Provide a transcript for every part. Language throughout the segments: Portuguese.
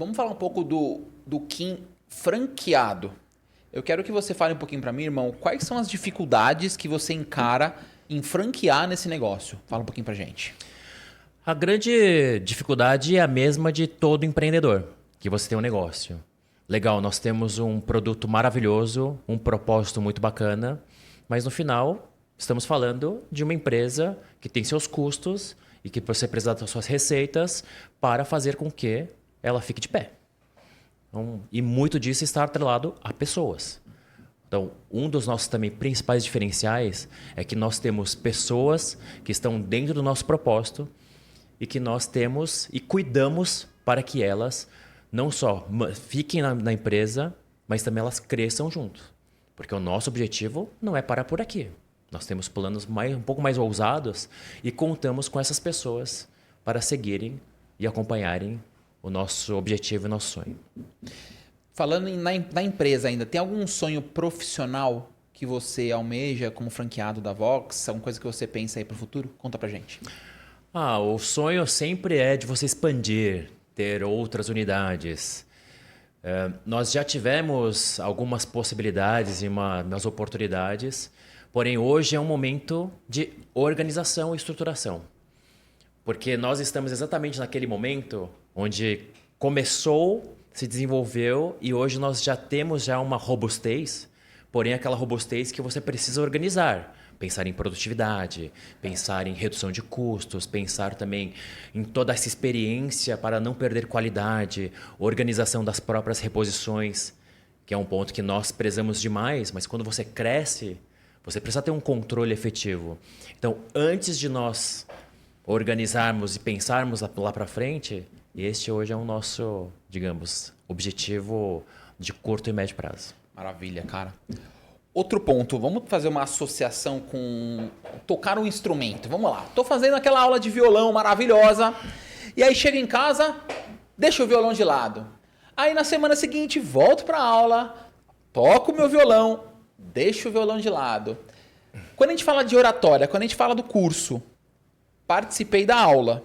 Vamos falar um pouco do Kim franqueado. Eu quero que você fale um pouquinho para mim, irmão, quais são as dificuldades que você encara em franquear nesse negócio? Fala um pouquinho pra gente. A grande dificuldade é a mesma de todo empreendedor, que você tem um negócio. Legal, nós temos um produto maravilhoso, um propósito muito bacana, mas no final estamos falando de uma empresa que tem seus custos e que você precisa das suas receitas para fazer com que ela fique de pé. Então, e muito disso está atrelado a pessoas. Então, um dos nossos também principais diferenciais é que nós temos pessoas que estão dentro do nosso propósito e que nós temos e cuidamos para que elas não só fiquem na empresa, mas também elas cresçam junto. Porque o nosso objetivo não é parar por aqui. Nós temos planos um pouco mais ousados e contamos com essas pessoas para seguirem e acompanharem o nosso objetivo e o nosso sonho. Falando na empresa ainda, tem algum sonho profissional que você almeja como franqueado da Vox? Alguma coisa que você pensa aí para o futuro? Conta pra gente. O sonho sempre é de você expandir, ter outras unidades. Nós já tivemos algumas possibilidades e umas oportunidades, porém hoje é um momento de organização e estruturação. Porque nós estamos exatamente naquele momento onde começou, se desenvolveu e hoje nós já temos uma robustez, porém aquela robustez que você precisa organizar. Pensar em produtividade, pensar em redução de custos, pensar também em toda essa experiência para não perder qualidade, organização das próprias reposições, que é um ponto que nós prezamos demais, mas quando você cresce, você precisa ter um controle efetivo. Então, antes de nós organizarmos e pensarmos lá para frente, este hoje é o nosso, digamos, objetivo de curto e médio prazo. Maravilha, cara. Outro ponto, vamos fazer uma associação com tocar um instrumento. Vamos lá. Tô fazendo aquela aula de violão maravilhosa. E aí chego em casa, deixo o violão de lado. Aí na semana seguinte volto para a aula, toco o meu violão, deixo o violão de lado. Quando a gente fala de oratória, quando a gente fala do curso, participei da aula.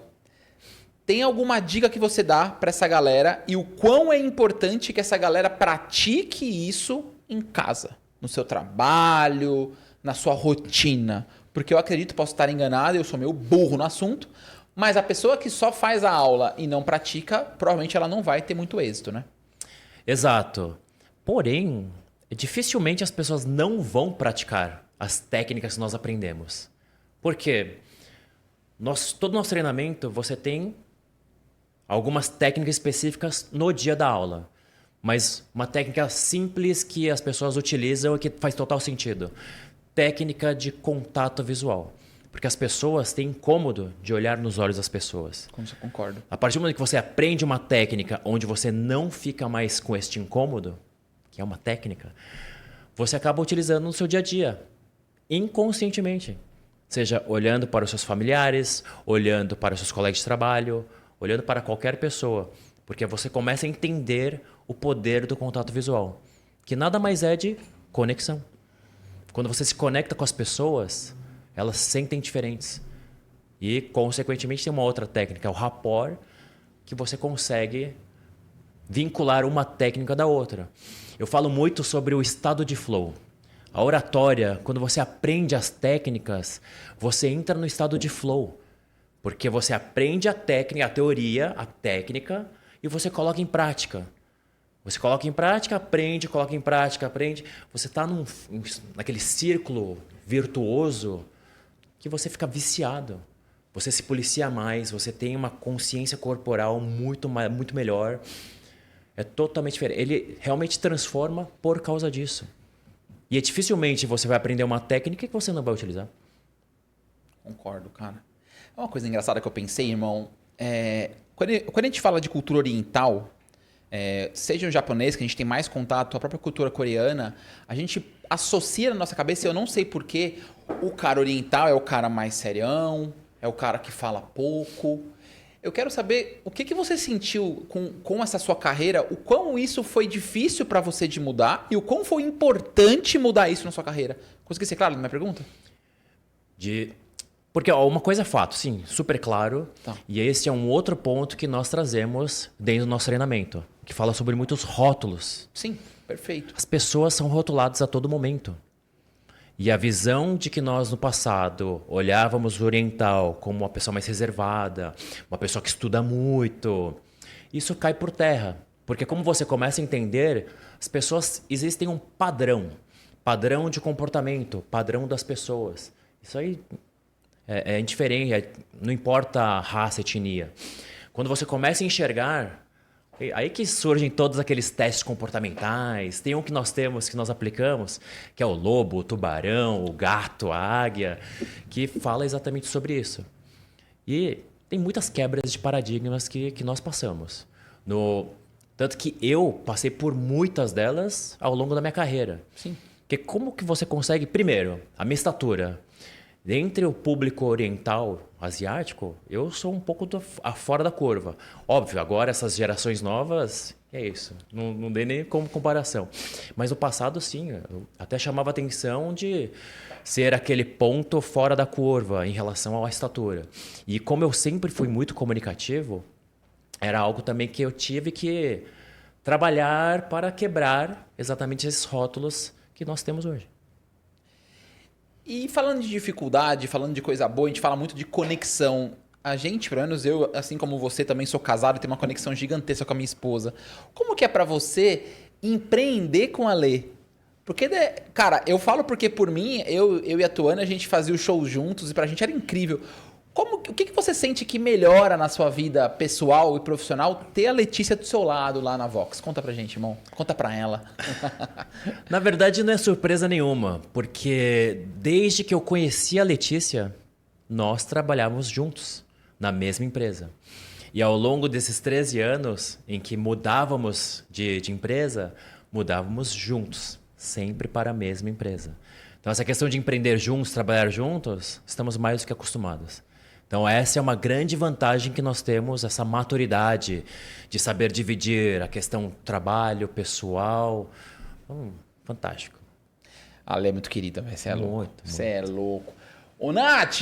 Tem alguma dica que você dá para essa galera e o quão é importante que essa galera pratique isso em casa? No seu trabalho, na sua rotina. Porque eu acredito, posso estar enganado, eu sou meio burro no assunto, mas a pessoa que só faz a aula e não pratica, provavelmente ela não vai ter muito êxito, né? Exato. Porém, dificilmente as pessoas não vão praticar as técnicas que nós aprendemos. Por quê? Todo nosso treinamento, você tem algumas técnicas específicas no dia da aula. Mas uma técnica simples que as pessoas utilizam e que faz total sentido. Técnica de contato visual. Porque as pessoas têm incômodo de olhar nos olhos das pessoas. Como você concorda? A partir do momento que você aprende uma técnica onde você não fica mais com este incômodo, que é uma técnica, você acaba utilizando no seu dia a dia, inconscientemente. Seja olhando para os seus familiares, olhando para os seus colegas de trabalho, olhando para qualquer pessoa. Porque você começa a entender o poder do contato visual, que nada mais é de conexão. Quando você se conecta com as pessoas, elas se sentem diferentes. E, consequentemente, tem uma outra técnica, o rapport, que você consegue vincular uma técnica da outra. Eu falo muito sobre o estado de flow. A oratória, quando você aprende as técnicas, você entra no estado de flow. Porque você aprende a técnica, a teoria, a técnica, e você coloca em prática. Você coloca em prática, aprende, coloca em prática, aprende. Você está naquele círculo virtuoso que você fica viciado. Você se policia mais, você tem uma consciência corporal muito melhor. É totalmente diferente. Ele realmente transforma por causa disso. E dificilmente você vai aprender uma técnica que você não vai utilizar. Concordo, cara. É uma coisa engraçada que eu pensei, irmão. Quando a gente fala de cultura oriental, seja o japonês, que a gente tem mais contato, a própria cultura coreana, a gente associa na nossa cabeça, e eu não sei porquê, o cara oriental é o cara mais serião, é o cara que fala pouco. Eu quero saber o que você sentiu com essa sua carreira, o quão isso foi difícil para você de mudar e o quão foi importante mudar isso na sua carreira. Consegui ser claro na minha pergunta? Porque ó, uma coisa é fato, sim, super claro. Tá. E esse é um outro ponto que nós trazemos dentro do nosso treinamento, que fala sobre muitos rótulos. Sim, perfeito. As pessoas são rotuladas a todo momento. E a visão de que nós no passado olhávamos o oriental como uma pessoa mais reservada, uma pessoa que estuda muito, isso cai por terra. Porque como você começa a entender, as pessoas, existem um padrão de comportamento, padrão das pessoas. Isso aí é indiferente, não importa a raça, etnia. Quando você começa a enxergar, aí que surgem todos aqueles testes comportamentais. Tem um que nós temos, que nós aplicamos, que é o lobo, o tubarão, o gato, a águia, que fala exatamente sobre isso. E tem muitas quebras de paradigmas que nós passamos. Tanto que eu passei por muitas delas ao longo da minha carreira. Sim. Porque como que você consegue, primeiro, a minha estatura. Entre o público oriental, asiático, eu sou um pouco fora da curva. Óbvio, agora essas gerações novas, é isso. Não dei nem como comparação. Mas no passado, sim, eu até chamava atenção de ser aquele ponto fora da curva em relação à estatura. E como eu sempre fui muito comunicativo, era algo também que eu tive que trabalhar para quebrar exatamente esses rótulos que nós temos hoje. E falando de dificuldade, falando de coisa boa, a gente fala muito de conexão. A gente, pelo menos eu, assim como você, também sou casado e tenho uma conexão gigantesca com a minha esposa. Como que é pra você empreender com a Lê? Porque, cara, eu falo porque por mim, eu e a Tuane, a gente fazia os shows juntos e pra gente era incrível. O que você sente que melhora na sua vida pessoal e profissional ter a Letícia do seu lado lá na Vox? Conta pra gente, irmão. Conta pra ela. Na verdade, não é surpresa nenhuma, porque desde que eu conheci a Letícia, nós trabalhávamos juntos na mesma empresa. E ao longo desses 13 anos em que mudávamos de empresa, mudávamos juntos, sempre para a mesma empresa. Então, essa questão de empreender juntos, trabalhar juntos, estamos mais do que acostumados. Então, essa é uma grande vantagem que nós temos, essa maturidade de saber dividir a questão trabalho, pessoal. Fantástico. A Lê é muito querida, velho. Você é louco. Muito. Você é louco. Ô, Nath,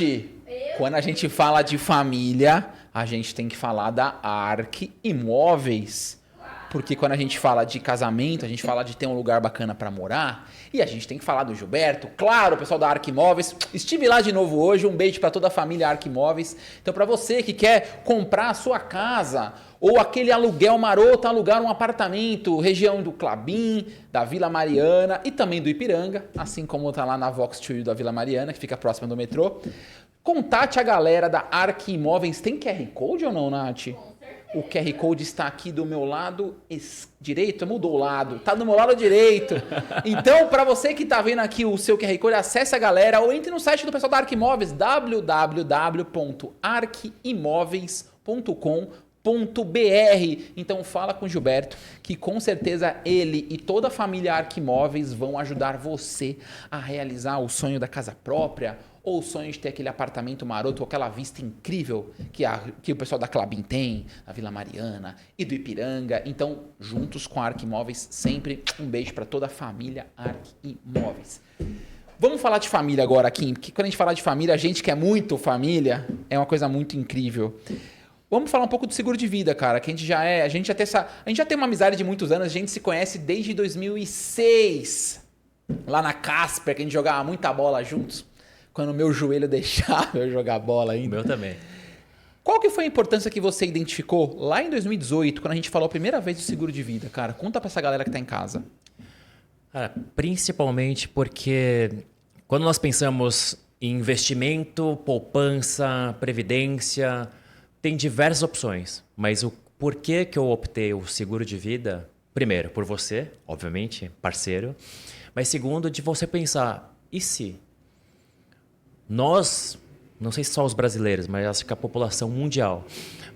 quando a gente fala de família, a gente tem que falar da Ark Imóveis. Porque quando a gente fala de casamento, a gente fala de ter um lugar bacana para morar. E a gente tem que falar do Gilberto. Claro, o pessoal da Ark Imóveis. Estive lá de novo hoje. Um beijo para toda a família Ark Imóveis. Então, para você que quer comprar a sua casa ou aquele aluguel maroto, alugar um apartamento, região do Clabim, da Vila Mariana e também do Ipiranga, assim como tá lá na Vox Studio da Vila Mariana, que fica próxima do metrô. Contate a galera da Ark Imóveis. Tem QR Code ou não, Nath? O QR Code está aqui do meu lado direito. Mudou o lado. Está do meu lado direito. Então, para você que está vendo aqui o seu QR Code, acesse a galera ou entre no site do pessoal da Ark Imóveis, www.arkimóveis.com.br. Então, fala com o Gilberto, que com certeza ele e toda a família Ark Imóveis vão ajudar você a realizar o sonho da casa própria, ou o sonho de ter aquele apartamento maroto com aquela vista incrível que o pessoal da Clabin tem, da Vila Mariana e do Ipiranga. Então, juntos com a Ark Imóveis, sempre um beijo para toda a família Ark Imóveis. Vamos falar de família agora, Kim, porque quando a gente fala de família, a gente que é muito família, é uma coisa muito incrível. Vamos falar um pouco do seguro de vida, cara, que a gente já tem uma amizade de muitos anos, a gente se conhece desde 2006, lá na Casper, que a gente jogava muita bola juntos. Quando o meu joelho deixava eu jogar bola ainda. O meu também. Qual que foi a importância que você identificou lá em 2018, quando a gente falou a primeira vez do seguro de vida, cara? Conta pra essa galera que tá em casa. Cara, principalmente porque quando nós pensamos em investimento, poupança, previdência, tem diversas opções. Mas o porquê que eu optei o seguro de vida, primeiro, por você, obviamente, parceiro. Mas segundo, de você pensar, e se? Nós, não sei se só os brasileiros, mas acho que a população mundial,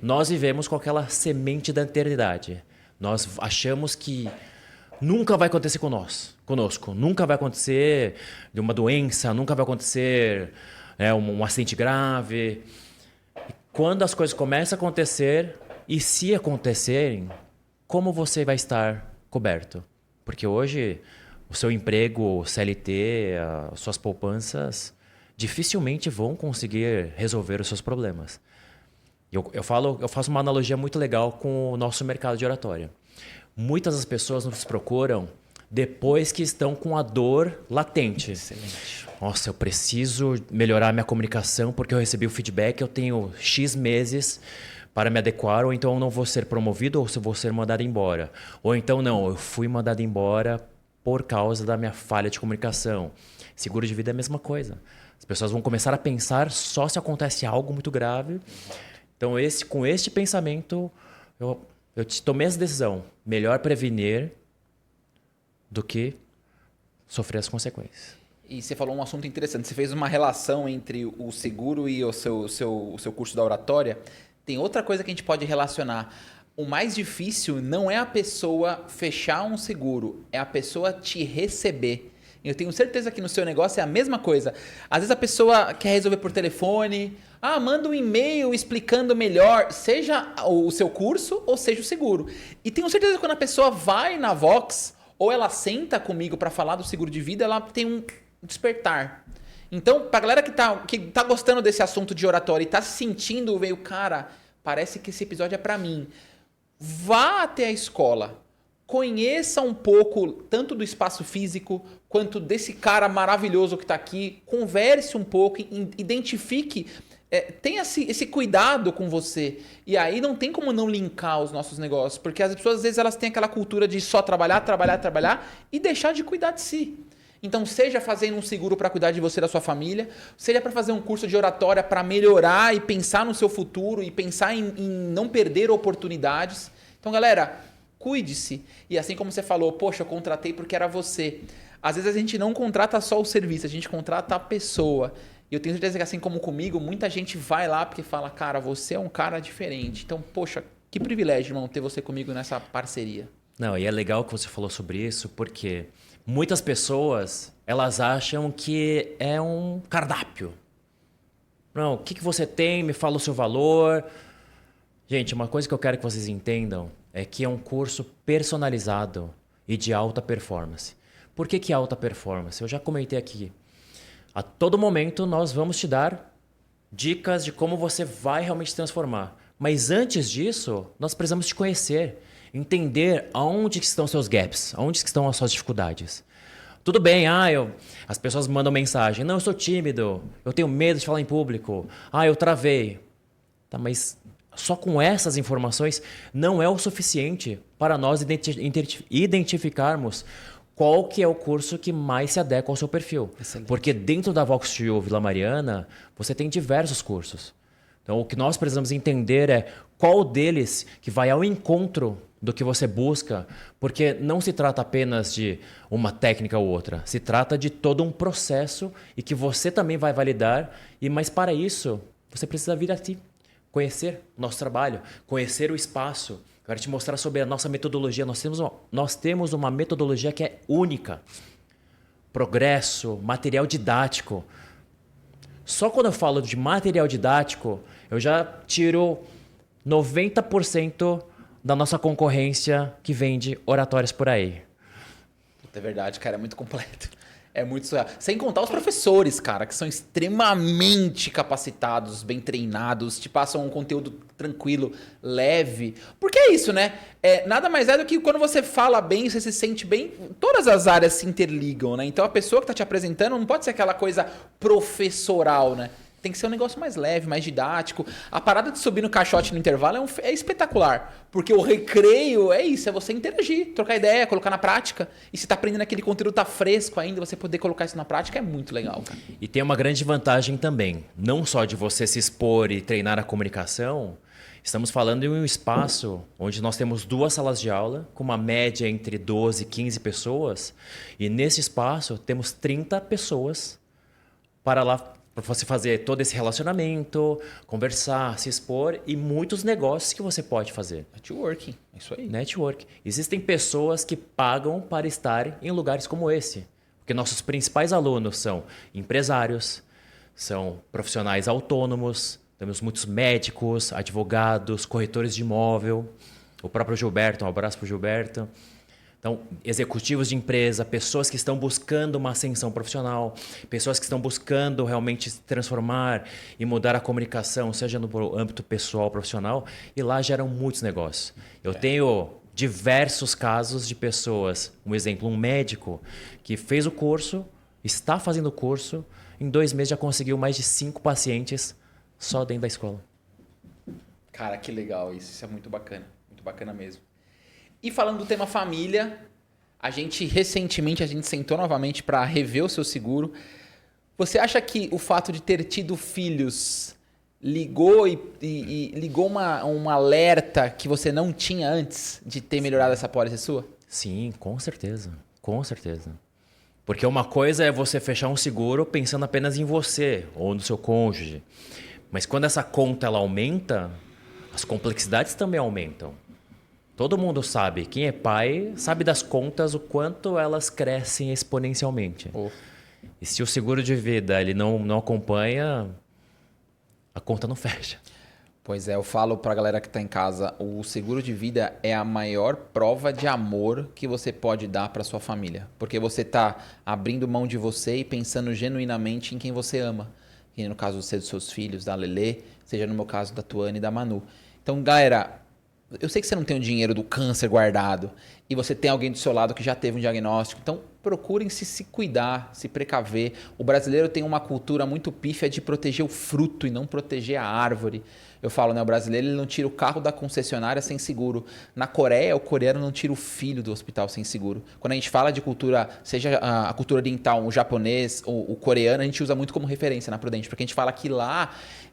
nós vivemos com aquela semente da eternidade. Nós achamos que nunca vai acontecer conosco. Nunca vai acontecer de uma doença, nunca vai acontecer um acidente grave. E quando as coisas começam a acontecer, e se acontecerem, como você vai estar coberto? Porque hoje o seu emprego, o CLT, as suas poupanças dificilmente vão conseguir resolver os seus problemas. Eu faço uma analogia muito legal com o nosso mercado de oratória. Muitas das pessoas nos procuram depois que estão com a dor latente. Excelente. Nossa, eu preciso melhorar minha comunicação porque eu recebi o feedback, eu tenho X meses para me adequar, ou então eu não vou ser promovido ou se vou ser mandado embora. Ou então não, eu fui mandado embora por causa da minha falha de comunicação. Seguro de vida é a mesma coisa. As pessoas vão começar a pensar só se acontece algo muito grave. Então, com este pensamento, eu tomei essa decisão. Melhor prevenir do que sofrer as consequências. E você falou um assunto interessante. Você fez uma relação entre o seguro e o seu curso da oratória. Tem outra coisa que a gente pode relacionar. O mais difícil não é a pessoa fechar um seguro, é a pessoa te receber. Eu tenho certeza que no seu negócio é a mesma coisa. Às vezes a pessoa quer resolver por telefone. Manda um e-mail explicando melhor, seja o seu curso ou seja o seguro. E tenho certeza que quando a pessoa vai na Vox ou ela senta comigo para falar do seguro de vida, ela tem um despertar. Então, pra galera que tá gostando desse assunto de oratória e tá se sentindo meio, cara, parece que esse episódio é para mim. Vá até a escola. Conheça um pouco tanto do espaço físico quanto desse cara maravilhoso que está aqui. Converse um pouco, identifique, tenha esse cuidado com você. E aí não tem como não linkar os nossos negócios, porque as pessoas às vezes elas têm aquela cultura de só trabalhar e deixar de cuidar de si. Então, seja fazendo um seguro para cuidar de você e da sua família, seja para fazer um curso de oratória para melhorar e pensar no seu futuro e pensar em não perder oportunidades. Então, galera, cuide-se. E assim como você falou, poxa, eu contratei porque era você. Às vezes a gente não contrata só o serviço, a gente contrata a pessoa. E eu tenho certeza que assim como comigo, muita gente vai lá porque fala, cara, você é um cara diferente. Então, poxa, que privilégio, irmão, ter você comigo nessa parceria. Não, e é legal que você falou sobre isso, porque muitas pessoas, elas acham que é um cardápio. Não, o que você tem? Me fala o seu valor. Gente, uma coisa que eu quero que vocês entendam é que é um curso personalizado e de alta performance. Por que alta performance? Eu já comentei aqui. A todo momento nós vamos te dar dicas de como você vai realmente se transformar. Mas antes disso, nós precisamos te conhecer, entender aonde estão seus gaps, aonde estão as suas dificuldades. Tudo bem, as pessoas mandam mensagem, não, eu sou tímido, eu tenho medo de falar em público, eu travei. Tá, mas só com essas informações não é o suficiente para nós identificarmos qual que é o curso que mais se adequa ao seu perfil. Excelente. Porque dentro da Vox2U Vila Mariana, você tem diversos cursos. Então, o que nós precisamos entender é qual deles que vai ao encontro do que você busca, porque não se trata apenas de uma técnica ou outra, se trata de todo um processo e que você também vai validar, mas para isso, você precisa vir aqui, conhecer o nosso trabalho, conhecer o espaço. Quero te mostrar sobre a nossa metodologia. Nós temos uma metodologia que é única. Progresso, material didático. Só quando eu falo de material didático, eu já tiro 90% da nossa concorrência que vende oratórias por aí. É verdade, cara, é muito completo. É muito surreal. Sem contar os professores, cara, que são extremamente capacitados, bem treinados, te passam um conteúdo tranquilo, leve. Porque é isso, né? Nada mais é do que quando você fala bem, você se sente bem, todas as áreas se interligam, né? Então a pessoa que está te apresentando não pode ser aquela coisa professoral, né? Tem que ser um negócio mais leve, mais didático. A parada de subir no caixote no intervalo é espetacular. Porque o recreio é isso, é você interagir, trocar ideia, colocar na prática. E se tá aprendendo aquele conteúdo, tá fresco ainda, você poder colocar isso na prática é muito legal, cara. E tem uma grande vantagem também. Não só de você se expor e treinar a comunicação. Estamos falando em um espaço onde nós temos 2 salas de aula, com uma média entre 12 e 15 pessoas. E nesse espaço temos 30 pessoas para lá para você fazer todo esse relacionamento, conversar, se expor e muitos negócios que você pode fazer. Networking, é isso aí. Network. Existem pessoas que pagam para estar em lugares como esse. Porque nossos principais alunos são empresários, são profissionais autônomos, temos muitos médicos, advogados, corretores de imóvel, o próprio Gilberto, um abraço para o Gilberto. Então, executivos de empresa, pessoas que estão buscando uma ascensão profissional, pessoas que estão buscando realmente se transformar e mudar a comunicação, seja no âmbito pessoal, profissional, e lá geram muitos negócios. Eu tenho diversos casos de pessoas, um exemplo, um médico que fez o curso, está fazendo o curso, em 2 meses já conseguiu mais de 5 pacientes só dentro da escola. Cara, que legal isso é muito bacana mesmo. E falando do tema família, recentemente a gente sentou novamente para rever o seu seguro. Você acha que o fato de ter tido filhos ligou e ligou um alerta que você não tinha antes de ter melhorado essa pólice sua? Sim, com certeza. Com certeza. Porque uma coisa é você fechar um seguro pensando apenas em você ou no seu cônjuge. Mas quando essa conta ela aumenta, as complexidades também aumentam. Todo mundo sabe, quem é pai sabe das contas, o quanto elas crescem exponencialmente. E se o seguro de vida ele não acompanha, a conta não fecha. Pois é, eu falo pra galera que tá em casa, o seguro de vida é a maior prova de amor que você pode dar pra sua família. Porque você tá abrindo mão de você e pensando genuinamente em quem você ama. Que no caso você dos seus filhos, da Lelê, seja no meu caso da Tuane e da Manu. Então, galera, eu sei que você não tem o dinheiro do câncer guardado e você tem alguém do seu lado que já teve um diagnóstico. Então, procurem se cuidar, se precaver. O brasileiro tem uma cultura muito pífia de proteger o fruto e não proteger a árvore. Eu falo, né? O brasileiro ele não tira o carro da concessionária sem seguro. Na Coreia, o coreano não tira o filho do hospital sem seguro. Quando a gente fala de cultura, seja a cultura oriental, o japonês, o coreano, a gente usa muito como referência na Prudente, porque a gente fala que lá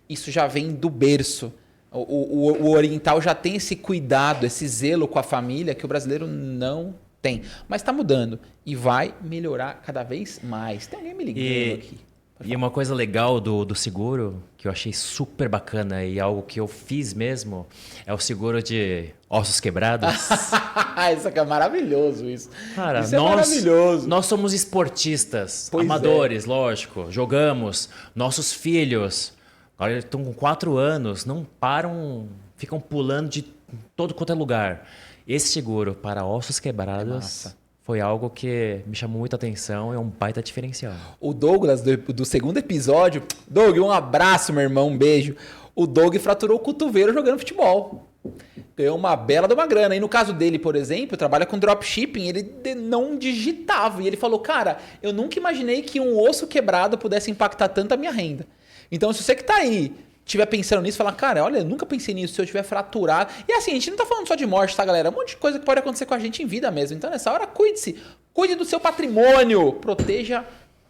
isso já vem do berço. O oriental já tem esse cuidado, esse zelo com a família que o brasileiro não tem. Mas está mudando e vai melhorar cada vez mais. Tem alguém me ligando aqui. E uma coisa legal do seguro, que eu achei super bacana e algo que eu fiz mesmo, é o seguro de ossos quebrados. Isso aqui é maravilhoso, isso. Cara, isso é maravilhoso. Nós somos esportistas, Pois amadores, lógico, jogamos. Nossos filhos, agora eles estão com 4 anos, não param, ficam pulando de todo quanto é lugar. Esse seguro para ossos quebrados foi algo que me chamou muita atenção e é um baita diferencial. O Douglas, do segundo episódio, Doug, um abraço, meu irmão, um beijo. O Doug fraturou o cotovelo jogando futebol. Ganhou uma bela de uma grana. E no caso dele, por exemplo, trabalha com dropshipping, ele não digitava. E ele falou, cara, eu nunca imaginei que um osso quebrado pudesse impactar tanto a minha renda. Então, se você que tá aí estiver pensando nisso, falar, cara, olha, eu nunca pensei nisso, se eu tiver fraturado. E assim, a gente não tá falando só de morte, tá, galera? Um monte de coisa que pode acontecer com a gente em vida mesmo. Então, nessa hora, cuide-se. Cuide do seu patrimônio. Proteja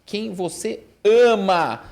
quem você ama.